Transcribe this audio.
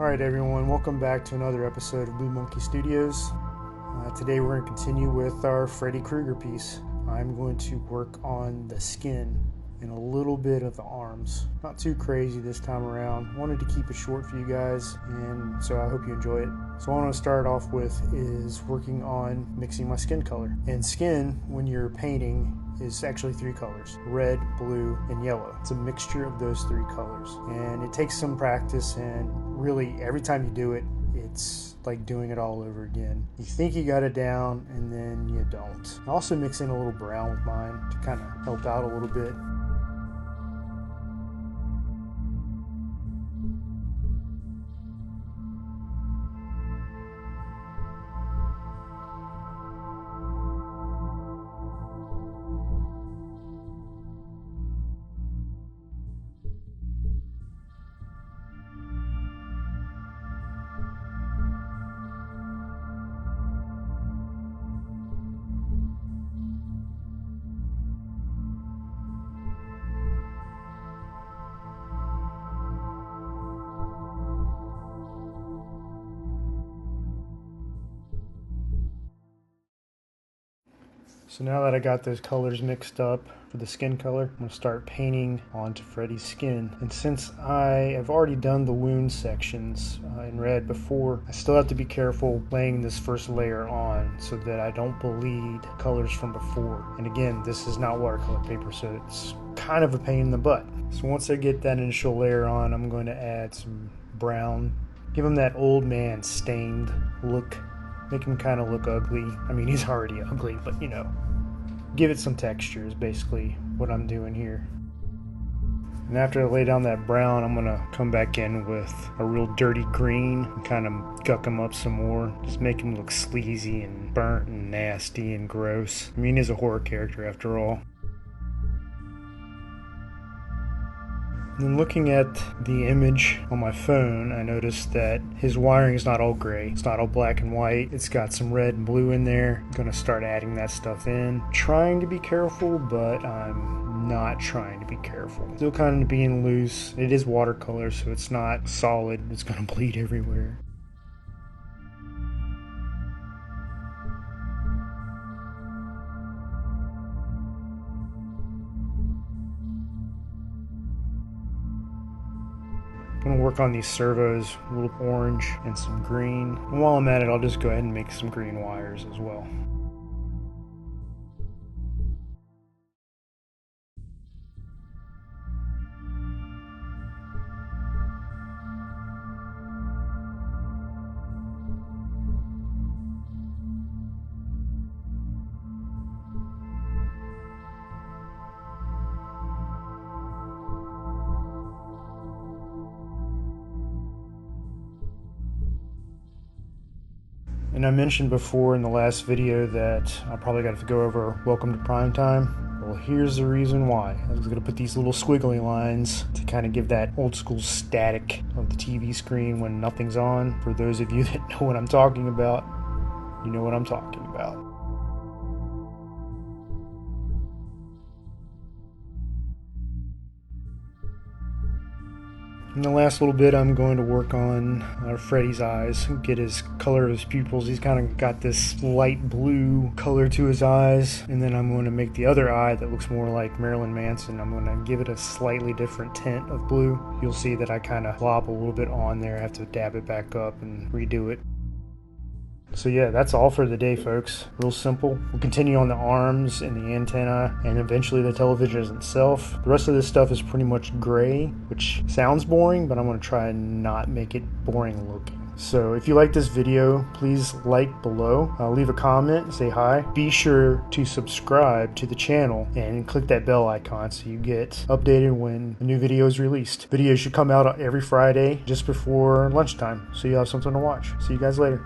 Alright everyone, welcome back to another episode of Blue Monkey Studios. Today we're going to continue with our Freddy Krueger piece. I'm going to work on the skin and a little bit of the arms. Not too crazy this time around. Wanted to keep it short for you guys, and so I hope you enjoy it. So what I want to start off with is working on mixing my skin color. And skin, when you're painting, is actually three colors: red, blue, and yellow. It's a mixture of those three colors, and it takes some practice, and really every time you do it, it's like doing it all over again. You think you got it down, and then you don't. I also mix in a little brown with mine to kind of help out a little bit. So now that I got those colors mixed up for the skin color, I'm going to start painting onto Freddy's skin. And since I have already done the wound sections in red before, I still have to be careful laying this first layer on so that I don't bleed colors from before. And again, this is not watercolor paper, so it's kind of a pain in the butt. So once I get that initial layer on, I'm going to add some brown, give him that old man stained look. Make him kind of look ugly. I mean, he's already ugly, but you know, give it some texture is basically what I'm doing here. And after I lay down that brown, I'm gonna come back in with a real dirty green and kind of guck him up some more. Just make him look sleazy and burnt and nasty and gross. I mean, he's a horror character after all. And looking at the image on my phone, I noticed that his wiring is not all gray. It's not all black and white. It's got some red and blue in there. I'm going to start adding that stuff in. Trying to be careful, but I'm not trying to be careful. Still kind of being loose. It is watercolor, so it's not solid. It's going to bleed everywhere. I'm going to work on these servos, a little orange and some green. And while I'm at it, I'll just go ahead and make some green wires as well. And I mentioned before in the last video that I probably got to go over Welcome to Primetime. Well, here's the reason why. I was going to put these little squiggly lines to kind of give that old school static of the TV screen when nothing's on. For those of you that know what I'm talking about, you know what I'm talking about. In the last little bit, I'm going to work on Freddy's eyes, get his color of his pupils. He's kind of got this light blue color to his eyes, and then I'm going to make the other eye that looks more like Marilyn Manson. I'm going to give it a slightly different tint of blue. You'll see that I kind of glop a little bit on there. I have to dab it back up and redo it. So yeah, that's all for the day, folks. Real simple. We'll continue on the arms and the antenna and eventually the television itself. The rest of this stuff is pretty much gray, which sounds boring, but I'm going to try and not make it boring looking. So if you like this video, please like below, leave a comment, say hi. Be sure to subscribe to the channel and click that bell icon so you get updated when a new video is released. Videos should come out every Friday just before lunchtime, so you have something to watch. See you guys later.